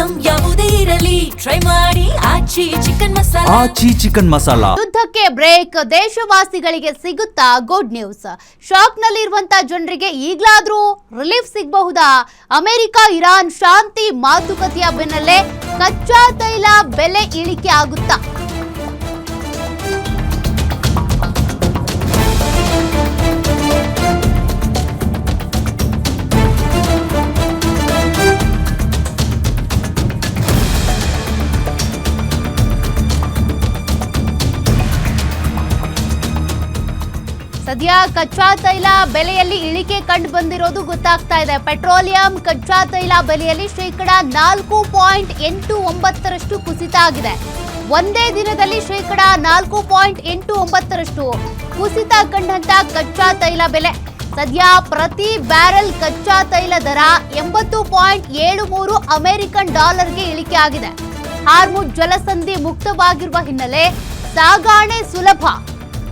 Item ಯಾವುದೇ ಇರಲಿ try ಮಾಡಿ ಆಚಿ ಚಿಕನ್ ಮಸಾಲಾ. ಆಚಿ ಚಿಕನ್ ಮಸಾಲಾ. ಯುದ್ಧಕ್ಕೆ ಬ್ರೇಕ್, ದೇಶವಾಸಿಗಳಿಗೆ ಸಿಗುತ್ತಾ ಗುಡ್ ನ್ಯೂಸ್. ಶಾಕ್ ನಲ್ಲಿರುವಂತ ಜನರಿಗೆ ಈಗಲಾದ್ರೂ ರಿಲೀಫ್ ಸಿಗಬಹುದಾ? ಅಮೆರಿಕ ಇರಾನ್ ಶಾಂತಿ ಮಾತುಕತೆಯ ಬೆನ್ನಲ್ಲೇ ಕಚ್ಚಾ ತೈಲ ಬೆಲೆ ಇಳಿಕೆ ಆಗುತ್ತಾ? ಸದ್ಯ ಕಚ್ಚಾ ತೈಲ ಬೆಲೆಯಲ್ಲಿ ಇಳಿಕೆ ಕಂಡು ಬಂದಿರೋದು ಗೊತ್ತಾಗ್ತಾ ಇದೆ. ಪೆಟ್ರೋಲಿಯಂ ಕಚ್ಚಾ ತೈಲ ಬೆಲೆಯಲ್ಲಿ ಶೇಕಡ 4.89% ಕುಸಿತ ಆಗಿದೆ. ಒಂದೇ ದಿನದಲ್ಲಿ ಶೇಕಡ 4.89% ಕುಸಿತ ಕಂಡಂತ ಕಚ್ಚಾ ತೈಲ ಬೆಲೆ. ಸದ್ಯ ಪ್ರತಿ ಬ್ಯಾರೆಲ್ ಕಚ್ಚಾ ತೈಲ ದರ 80.73 ಅಮೆರಿಕನ್ ಡಾಲರ್ಗೆ ಇಳಿಕೆ ಆಗಿದೆ. ಹಾರ್ಮುಜ್ ಜಲಸಂಧಿ ಮುಕ್ತವಾಗಿರುವ ಹಿನ್ನೆಲೆ ಸಾಗಣೆ ಸುಲಭ.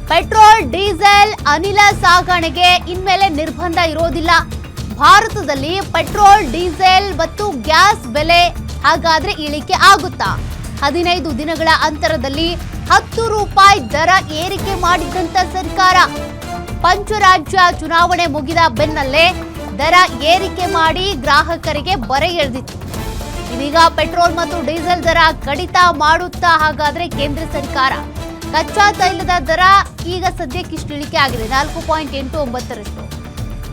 ಪೆಟ್ರೋಲ್, ಡೀಸೆಲ್, ಅನಿಲ ಸಾಗಣೆಗೆ ಇನ್ಮೇಲೆ ನಿರ್ಬಂಧ ಇರೋದಿಲ್ಲ. ಭಾರತದಲ್ಲಿ ಪೆಟ್ರೋಲ್, ಡೀಸೆಲ್ ಮತ್ತು ಗ್ಯಾಸ್ ಬೆಲೆ ಹಾಗಾದ್ರೆ ಇಳಿಕೆ ಆಗುತ್ತಾ? 15 ದಿನಗಳ ಅಂತರದಲ್ಲಿ 10 ರೂಪಾಯಿ ದರ ಏರಿಕೆ ಮಾಡಿದ್ದಂತ ಸರ್ಕಾರ ಪಂಚರಾಜ್ಯ ಚುನಾವಣೆ ಮುಗಿದ ಬೆನ್ನಲ್ಲೇ ದರ ಏರಿಕೆ ಮಾಡಿ ಗ್ರಾಹಕರಿಗೆ ಬರೆ ಎಳೆದಿತ್ತು. ಇದೀಗ ಪೆಟ್ರೋಲ್ ಮತ್ತು ಡೀಸೆಲ್ ದರ ಕಡಿತ ಮಾಡುತ್ತಾ ಹಾಗಾದ್ರೆ ಕೇಂದ್ರ ಸರ್ಕಾರ? ಕಚ್ಚಾ ತೈಲದ ದರ ಈಗ ಸದ್ಯಕ್ಕಿಷ್ಟು ಇಳಿಕೆ ಆಗಿದೆ. 4.89%,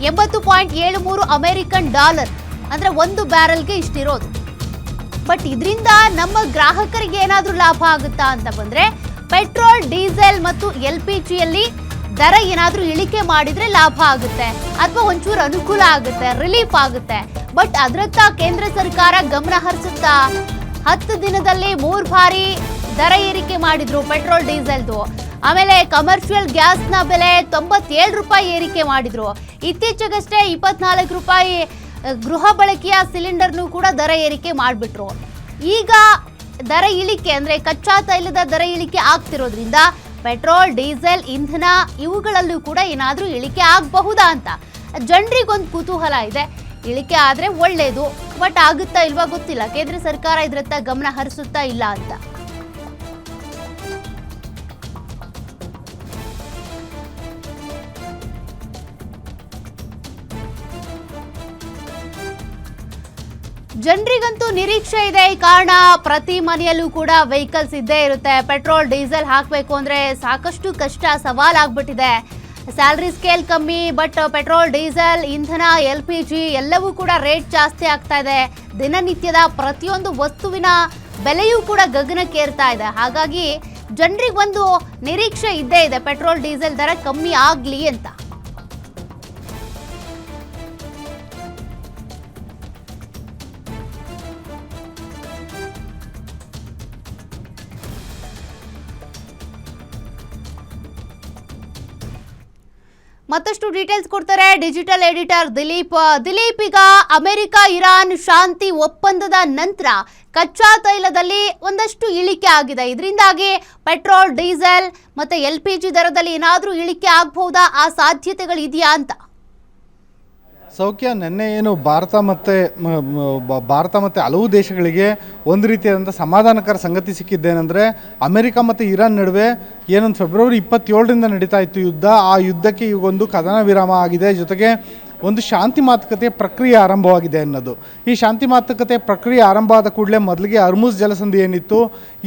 80.73 ಅಮೆರಿಕನ್ ಡಾಲರ್, ಅಂದ್ರೆ ಒಂದು ಬ್ಯಾರಲ್ಗೆ ಇಷ್ಟಿರೋದು. ಬಟ್ ಇದರಿಂದ ನಮ್ಮ ಗ್ರಾಹಕರಿಗೆ ಏನಾದ್ರೂ ಲಾಭ ಆಗುತ್ತಾ ಅಂತ ಬಂದ್ರೆ, ಪೆಟ್ರೋಲ್, ಡೀಸೆಲ್ ಮತ್ತು LPGಯಲ್ಲಿ ದರ ಏನಾದ್ರೂ ಇಳಿಕೆ ಮಾಡಿದ್ರೆ ಲಾಭ ಆಗುತ್ತೆ ಅಥವಾ ಒಂಚೂರು ಅನುಕೂಲ ಆಗುತ್ತೆ, ರಿಲೀಫ್ ಆಗುತ್ತೆ. ಬಟ್ ಅದರತ್ತ ಕೇಂದ್ರ ಸರ್ಕಾರ ಗಮನ ಹರಿಸುತ್ತಾ? 10 ದಿನದಲ್ಲಿ 3 ಬಾರಿ ದರ ಏರಿಕೆ ಮಾಡಿದ್ರು ಪೆಟ್ರೋಲ್, ಡೀಸೆಲ್ದು. ಆಮೇಲೆ ಕಮರ್ಷಿಯಲ್ ಗ್ಯಾಸ್ನ ಬೆಲೆ 97 ರೂಪಾಯಿ ಏರಿಕೆ ಮಾಡಿದ್ರು. ಇತ್ತೀಚೆಗಷ್ಟೇ 24 ರೂಪಾಯಿ ಗೃಹ ಬಳಕೆಯ ಸಿಲಿಂಡರ್ನು ಕೂಡ ದರ ಏರಿಕೆ ಮಾಡಿಬಿಟ್ರು. ಈಗ ದರ ಇಳಿಕೆ ಅಂದ್ರೆ ಕಚ್ಚಾ ತೈಲದ ದರ ಇಳಿಕೆ ಆಗ್ತಿರೋದ್ರಿಂದ ಪೆಟ್ರೋಲ್, ಡೀಸೆಲ್, ಇಂಧನ ಇವುಗಳಲ್ಲೂ ಕೂಡ ಏನಾದ್ರೂ ಇಳಿಕೆ ಆಗಬಹುದಾ ಅಂತ ಜನರಿಗೊಂದು ಕುತೂಹಲ ಇದೆ. ಇಳಿಕೆ ಆದ್ರೆ ಒಳ್ಳೇದು, ಬಟ್ ಆಗುತ್ತಾ ಇಲ್ವಾ ಗೊತ್ತಿಲ್ಲ. ಕೇಂದ್ರ ಸರ್ಕಾರ ಇದ್ರತ್ತ ಗಮನ ಹರಿಸುತ್ತಾ ಇಲ್ಲ ಅಂತ. ಜನರಿಗಂತೂ ನಿರೀಕ್ಷೆ ಇದೆ. ಈ ಕಾರಣ ಪ್ರತಿ ಮನೆಯಲ್ಲೂ ಕೂಡ ವೆಹಿಕಲ್ಸ್ ಇದ್ದೇ ಇರುತ್ತೆ. ಪೆಟ್ರೋಲ್, ಡೀಸೆಲ್ ಹಾಕಬೇಕು ಅಂದ್ರೆ ಸಾಕಷ್ಟು ಕಷ್ಟ, ಸವಾಲಾಗ್ಬಿಟ್ಟಿದೆ. ಸ್ಯಾಲರಿ ಸ್ಕೇಲ್ ಕಮ್ಮಿ, ಬಟ್ ಪೆಟ್ರೋಲ್, ಡೀಸೆಲ್, ಇಂಧನ, LPG ಎಲ್ಲವೂ ಕೂಡ ರೇಟ್ ಜಾಸ್ತಿ ಆಗ್ತಾ ಇದೆ. ದಿನನಿತ್ಯದ ಪ್ರತಿಯೊಂದು ವಸ್ತುವಿನ ಬೆಲೆಯೂ ಕೂಡ ಗಗನಕ್ಕೇರ್ತಾ ಇದೆ. ಹಾಗಾಗಿ ಜನರಿಗೊಂದು ನಿರೀಕ್ಷೆ ಇದ್ದೇ ಇದೆ, ಪೆಟ್ರೋಲ್, ಡೀಸೆಲ್ ದರ ಕಮ್ಮಿ ಆಗ್ಲಿ ಅಂತ. ಮತ್ತಷ್ಟು ಡೀಟೇಲ್ಸ್ ಕೊಡ್ತಾರೆ ಡಿಜಿಟಲ್ ಎಡಿಟರ್ ದಿಲೀಪ್. ಈಗ ಅಮೆರಿಕ ಇರಾನ್ ಶಾಂತಿ ಒಪ್ಪಂದದ ನಂತರ ಕಚ್ಚಾ ತೈಲದಲ್ಲಿ ಒಂದಷ್ಟು ಇಳಿಕೆ ಆಗಿದೆ. ಇದರಿಂದಾಗಿ ಪೆಟ್ರೋಲ್, ಡೀಸೆಲ್ ಮತ್ತೆ LPG ದರದಲ್ಲಿ ಏನಾದರೂ ಇಳಿಕೆ ಆಗಬಹುದಾ? ಆ ಸಾಧ್ಯತೆಗಳು ಇದೆಯಾ ಅಂತ? ಸೌಖ್ಯ, ನಿನ್ನೆ ಏನು ಭಾರತ ಮತ್ತು ಹಲವು ದೇಶಗಳಿಗೆ ಒಂದು ರೀತಿಯಾದಂಥ ಸಮಾಧಾನಕರ ಸಂಗತಿ ಸಿಕ್ಕಿದ್ದೇನೆಂದರೆ, ಅಮೆರಿಕ ಮತ್ತು ಇರಾನ್ ನಡುವೆ ಏನೊಂದು ಫೆಬ್ರವರಿ 27ರಿಂದ ನಡೀತಾ ಇತ್ತು ಯುದ್ಧ. ಆ ಯುದ್ಧಕ್ಕೆ ಈಗೊಂದು ಕದನ ವಿರಾಮ ಆಗಿದೆ. ಜೊತೆಗೆ ಒಂದು ಶಾಂತಿ ಮಾತುಕತೆಯ ಪ್ರಕ್ರಿಯೆ ಆರಂಭವಾಗಿದೆ ಅನ್ನೋದು. ಈ ಶಾಂತಿ ಮಾತುಕತೆ ಪ್ರಕ್ರಿಯೆ ಆರಂಭ ಆದ ಕೂಡಲೇ ಮೊದಲಿಗೆ ಹರ್ಮುಜ್ ಜಲಸಂಧಿ ಏನಿತ್ತು,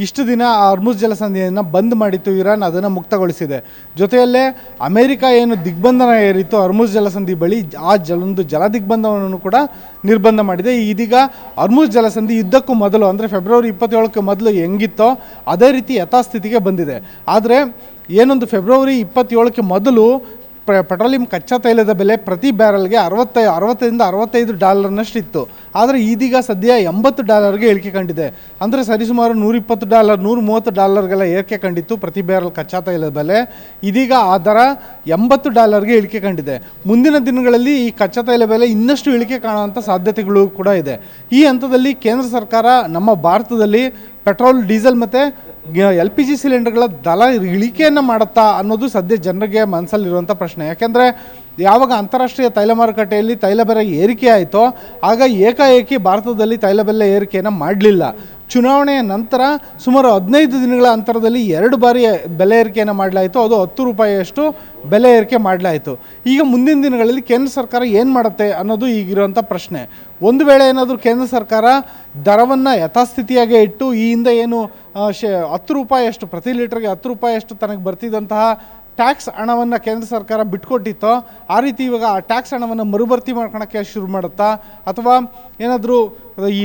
ಇಷ್ಟು ದಿನ ಆ ಹರ್ಮುಜ್ ಜಲಸಂಧಿಯನ್ನು ಬಂದ್ ಮಾಡಿತ್ತು ಇರಾನ್, ಅದನ್ನು ಮುಕ್ತಗೊಳಿಸಿದೆ. ಜೊತೆಯಲ್ಲೇ ಅಮೆರಿಕ ಏನು ದಿಗ್ಬಂಧನ ಏರಿತ್ತು ಹರ್ಮುಜ್ ಜಲಸಂಧಿ ಬಳಿ, ಆ ಒಂದು ಜಲ ದಿಗ್ಬಂಧನವನ್ನು ಕೂಡ ನಿರ್ಬಂಧ ಮಾಡಿದೆ. ಇದೀಗ ಹರ್ಮುಜ್ ಜಲಸಂಧಿ ಯುದ್ಧಕ್ಕೂ ಮೊದಲು ಅಂದರೆ ಫೆಬ್ರವರಿ 27ಕ್ಕೆ ಮೊದಲು ಹೆಂಗಿತ್ತೋ ಅದೇ ರೀತಿ ಯಥಾಸ್ಥಿತಿಗೆ ಬಂದಿದೆ. ಆದರೆ ಏನೊಂದು ಫೆಬ್ರವರಿ 27ಕ್ಕೆ ಮೊದಲು ಪೆಟ್ರೋಲಿಯಂ ಕಚ್ಚಾ ತೈಲದ ಬೆಲೆ ಪ್ರತಿ ಬ್ಯಾರಲ್ಗೆ 60ರಿಂದ 65 ಡಾಲರ್ನಷ್ಟು ಇತ್ತು. ಆದರೆ ಇದೀಗ ಸದ್ಯ $80ಗೆ ಇಳಿಕೆ ಕಂಡಿದೆ. ಅಂದರೆ ಸರಿಸುಮಾರು $120, $130 ಏರಿಕೆ ಕಂಡಿತ್ತು ಪ್ರತಿ ಬ್ಯಾರಲ್ ಕಚ್ಚಾ ತೈಲದ ಬೆಲೆ. ಇದೀಗ ಆ ದರ $80ಗೆ ಇಳಿಕೆ ಕಂಡಿದೆ. ಮುಂದಿನ ದಿನಗಳಲ್ಲಿ ಈ ಕಚ್ಚಾ ತೈಲ ಬೆಲೆ ಇನ್ನಷ್ಟು ಇಳಿಕೆ ಕಾಣುವಂಥ ಸಾಧ್ಯತೆಗಳು ಕೂಡ ಇದೆ. ಈ ಹಂತದಲ್ಲಿ ಕೇಂದ್ರ ಸರ್ಕಾರ ನಮ್ಮ ಭಾರತದಲ್ಲಿ ಪೆಟ್ರೋಲ್, ಡೀಸೆಲ್ ಮತ್ತು LPG ಸಿಲಿಂಡರ್ಗಳ ದರ ಇಳಿಕೆಯನ್ನು ಮಾಡುತ್ತಾ ಅನ್ನೋದು ಸದ್ಯ ಜನರಿಗೆ ಮನಸ್ಸಲ್ಲಿರುವಂಥ ಪ್ರಶ್ನೆ. ಯಾಕೆಂದರೆ ಯಾವಾಗ ಅಂತಾರಾಷ್ಟ್ರೀಯ ತೈಲ ಮಾರುಕಟ್ಟೆಯಲ್ಲಿ ತೈಲ ಬೆಲೆ ಏರಿಕೆ ಆಯಿತೋ ಆಗ ಏಕಾಏಕಿ ಭಾರತದಲ್ಲಿ ತೈಲ ಬೆಲೆ ಏರಿಕೆಯನ್ನು ಮಾಡಲಿಲ್ಲ. ಚುನಾವಣೆಯ ನಂತರ ಸುಮಾರು 15 ದಿನಗಳ ಅಂತರದಲ್ಲಿ 2 ಬಾರಿ ಬೆಲೆ ಏರಿಕೆಯನ್ನು ಮಾಡಲಾಯಿತು. ಅದು 10 ರೂಪಾಯಿಯಷ್ಟು ಬೆಲೆ ಏರಿಕೆ ಮಾಡಲಾಯಿತು. ಈಗ ಮುಂದಿನ ದಿನಗಳಲ್ಲಿ ಕೇಂದ್ರ ಸರ್ಕಾರ ಏನು ಮಾಡುತ್ತೆ ಅನ್ನೋದು ಈಗಿರುವಂಥ ಪ್ರಶ್ನೆ. ಒಂದು ವೇಳೆ ಏನಾದರೂ ಕೇಂದ್ರ ಸರ್ಕಾರ ದರವನ್ನು ಯಥಾಸ್ಥಿತಿಯಾಗೇ ಇಟ್ಟು ಈ ಹಿಂದೆ ಏನು 10 ರೂಪಾಯಿಯಷ್ಟು ಪ್ರತಿ ಲೀಟರ್ಗೆ 10 ರೂಪಾಯಿಯಷ್ಟು ತನಗೆ ಬರ್ತಿದ್ದಂತಹ ಟ್ಯಾಕ್ಸ್ ಹಣವನ್ನು ಕೇಂದ್ರ ಸರ್ಕಾರ ಬಿಟ್ಕೊಟ್ಟಿತ್ತೋ ಆ ರೀತಿ ಇವಾಗ ಆ ಟ್ಯಾಕ್ಸ್ ಹಣವನ್ನು ಮರುಭರ್ತಿ ಮಾಡ್ಕೊಳಕ್ಕೆ ಶುರು ಮಾಡುತ್ತಾ, ಅಥವಾ ಏನಾದರೂ ಈ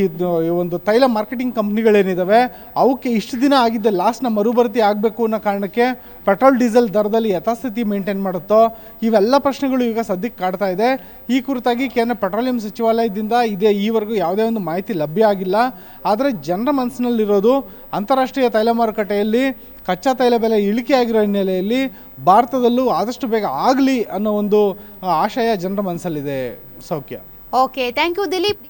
ಒಂದು ತೈಲ ಮಾರ್ಕೆಟಿಂಗ್ ಕಂಪ್ನಿಗಳೇನಿದ್ದಾವೆ ಅವಕ್ಕೆ ಇಷ್ಟು ದಿನ ಆಗಿದ್ದ ಲಾಸ್ನ ಮರುಭರ್ತಿ ಆಗಬೇಕು ಅನ್ನೋ ಕಾರಣಕ್ಕೆ ಪೆಟ್ರೋಲ್ ಡೀಸೆಲ್ ದರದಲ್ಲಿ ಯಥಾಸ್ಥಿತಿ ಮೇಂಟೈನ್ ಮಾಡುತ್ತೋ, ಇವೆಲ್ಲ ಪ್ರಶ್ನೆಗಳು ಈಗ ಸದ್ಯಕ್ಕೆ ಕಾಡ್ತಾ ಇದೆ. ಈ ಕುರಿತಾಗಿ ಕೇಂದ್ರ ಪೆಟ್ರೋಲಿಯಂ ಸಚಿವಾಲಯದಿಂದ ಈವರೆಗೂ ಯಾವುದೇ ಒಂದು ಮಾಹಿತಿ ಲಭ್ಯ ಆಗಿಲ್ಲ. ಆದರೆ ಜನರ ಮನಸ್ಸಿನಲ್ಲಿರೋದು ಅಂತಾರಾಷ್ಟ್ರೀಯ ತೈಲ ಮಾರುಕಟ್ಟೆಯಲ್ಲಿ ಕಚ್ಚಾ ತೈಲ ಬೆಲೆ ಇಳಿಕೆ ಆಗಿರೋ ಹಿನ್ನೆಲೆಯಲ್ಲಿ ಭಾರತದಲ್ಲೂ ಆದಷ್ಟು ಬೇಗ ಆಗಲಿ ಅನ್ನೋ ಒಂದು ಆಶಯ ಜನರ ಮನಸ್ಸಲ್ಲಿದೆ. ಸೌಖ್ಯ. Okay, thank you Dilip.